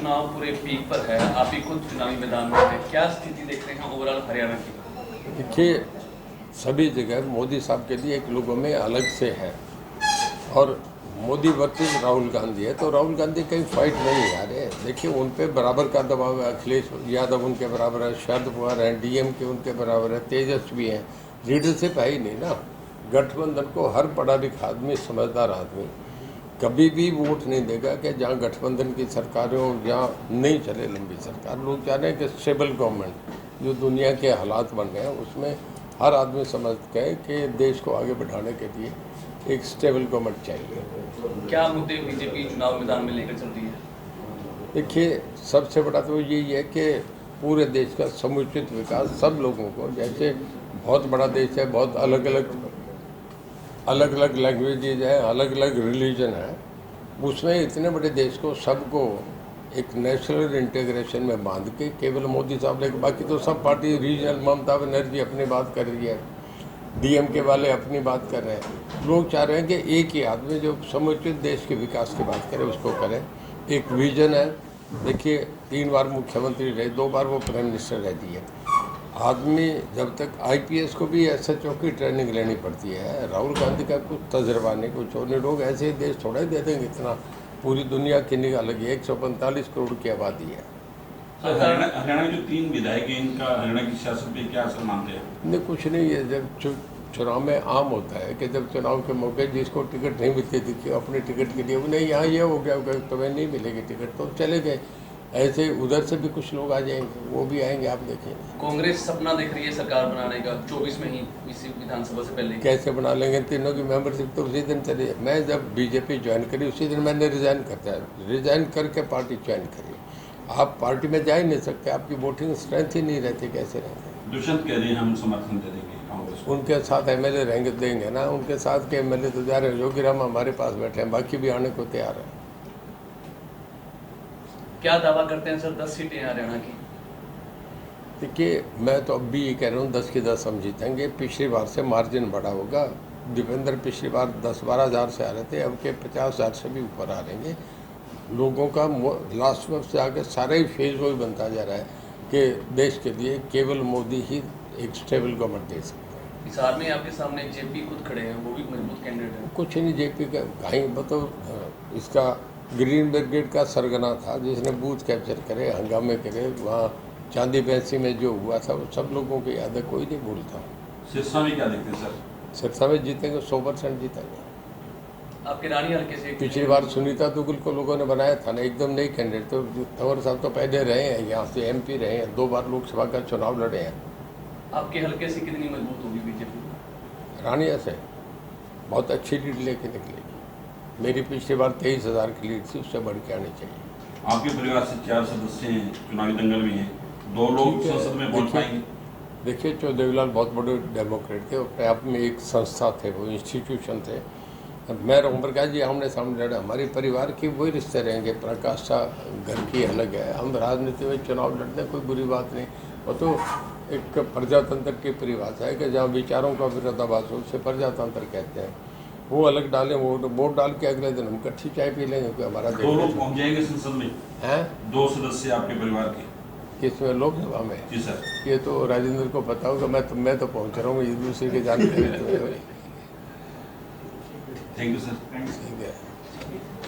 चुनाव पूरे पीक पर है, आप भी खुद चुनावी मैदान में हैं, क्या स्थिति देख रहे हैं ओवरऑल हरियाणा की? देखिए, सभी जगह मोदी साहब के लिए एक लोगों में अलग से है, और मोदी वर्सेस राहुल गांधी है, तो राहुल गांधी कहीं फाइट नहीं आ रहे। देखिए, उन पे बराबर का दबाव है, अखिलेश यादव उनके बराबर है, शरद पवार हैं, डीएमके उनके बराबर है, तेजस्वी हैं, लीडरशिप है ही नहीं ना। गठबंधन को हर पढ़ा लिखा आदमी, समझदार आदमी कभी भी वोट नहीं देगा कि जहाँ गठबंधन की सरकारें हो, जहाँ नहीं चले लंबी सरकार। लोग चाह रहे हैं कि स्टेबल गवर्नमेंट, जो दुनिया के हालात बन रहे हैं उसमें हर आदमी समझते हैं कि देश को आगे बढ़ाने के लिए एक स्टेबल गवर्नमेंट चाहिए। क्या मुद्दे बीजेपी चुनाव मैदान में लेकर चल रही है? देखिए, सबसे बड़ा तो यही है कि पूरे देश का समुचित विकास, सब लोगों को, जैसे बहुत बड़ा देश है, बहुत अलग अलग लैंग्वेजेज हैं, अलग अलग रिलीजन है, उसमें इतने बड़े देश को सबको एक नेशनल इंटीग्रेशन में बांध के केवल मोदी साहब ने, बाकी तो सब पार्टी रीजनल, ममता बनर्जी अपनी बात कर रही है, डीएमके वाले अपनी बात कर रहे हैं। लोग चाह रहे हैं कि एक ही आदमी जो समुचित देश के विकास की बात करे उसको करे। एक विजन है। देखिए, 3 बार मुख्यमंत्री रहे, 2 बार वो प्राइम मिनिस्टर रहती है। आदमी जब तक आईपीएस को भी एसएचओ की ट्रेनिंग लेनी पड़ती है। राहुल गांधी का कुछ तजर्बा नहीं, कुछ और नहीं। लोग ऐसे ही देश थोड़ा ही दे देंगे इतना। पूरी दुनिया की निगाह लगी, 145 करोड़ की आबादी है। हरियाणा के जो 3 विधायक हैं, इनका हरियाणा की सियासत पे क्या असर मानते हैं? नहीं, कुछ नहीं है। जब चुनाव में आम होता है कि जब चुनाव के मौके जिसको टिकट नहीं मिलती थी अपने टिकट के लिए, उन्हें यहाँ ये हो गया तुम्हें नहीं मिलेगी टिकट, तो चले गए। ऐसे उधर से भी कुछ लोग आ जाएंगे, वो भी आएंगे, आप देखेंगे। कांग्रेस सपना देख रही है सरकार बनाने का 24 में ही, इसी विधानसभा से पहले। कैसे बना लेंगे? तीनों की मेंबरशिप तो उसी दिन चली। मैं जब बीजेपी ज्वाइन करी उसी दिन मैंने रिजाइन करके पार्टी ज्वाइन करी। आप पार्टी में जा ही नहीं सकते, आपकी वोटिंग स्ट्रेंथ ही नहीं रहती, कैसे रहेंगे? दुष्यंत कह रहे हैं हम समर्थन दे देंगे कांग्रेस को। उनके साथ एमएलए रहेंगे, देंगे ना। उनके साथ के एमएलए तो जा रहे हैं, योगीराम हमारे पास बैठे हैं, बाकी भी आने को तैयार है। क्या दावा करते हैं सर 10 सीटें हरियाणा की? देखिए, मैं तो अब भी ये कह रहा हूँ 10 की 10 हम जीतेंगे। पिछली बार से मार्जिन बड़ा होगा। दीपेंद्र पिछली बार 10-12 हज़ार से आ रहे थे, अब के 50 हज़ार से भी ऊपर आ रहेंगे। लोगों का लास्ट वक्त से आगे सारा ही फेज वही बनता जा रहा है कि देश के लिए केवल मोदी ही एक स्टेबल गवर्नमेंट दे सकते हैं। हिसार में आपके सामने जेपी खुद खड़े हैं, वो भी मजबूत कैंडिडेट है। कुछ नहीं, जेपी का कहीं मतलब इसका ग्रीन ब्रिगेड का सरगना था, जिसने बूथ कैप्चर करे, हंगामे करे। वहाँ चांदी बैसी में जो हुआ था वो सब लोगों को याद है, कोई नहीं भूलता। सिरसा में क्या देखते हैं सर? सिरसा में जीतेंगे, 100% जीतेंगे। आपके रानी हल्के से पिछली बार सुनीता दुगुल को लोगों ने बनाया था ना, एकदम नई कैंडिडेट। तो तंवर साहब तो पहले रहे हैं, यहाँ से एमपी रहे हैं, 2 बार लोकसभा का चुनाव लड़े हैं। आपके हल्के से कितनी मजबूत होगी बीजेपी? रानिया से बहुत अच्छी लीड लेके निकलेगी। मेरी पिछली बार 23,000 की लीड थी, उससे बढ़ के आनी चाहिए। आपके परिवार से 4 सदस्य हैं, चुनावी दंगल में हैं, 2 लोग संसद में वोट पाएंगे। देखिए, चौधरीलाल बहुत बड़े डेमोक्रेट थे, अपने आप में एक संस्था थे, वो इंस्टीट्यूशन थे। मैं ओम प्रकाश जी आमने सामने लड़े, हमारे परिवार की वही रिश्ते रहेंगे। प्रकाश का घर की अलग है, हम राजनीति में चुनाव लड़ते हैं, कोई बुरी बात नहीं। वो तो एक प्रजातंत्र की परिभाषा है कि जहाँ विचारों का विरोधाभास हो उसे प्रजातंत्र कहते हैं। वो अलग डालें, वोट डाल के अगले दिन हम कच्ची चाय पी लेंगे, क्योंकि हमारा 2 लोग पहुंच जाएंगे संसद में हैं। 2 सदस्य आपके परिवार के किसमें? लोकसभा में? जी सर। ये तो राजेंद्र को पता होगा, मैं तो पहुंच रहा हूँ, एक दूसरे की जानकारी तो है। Thank you sir.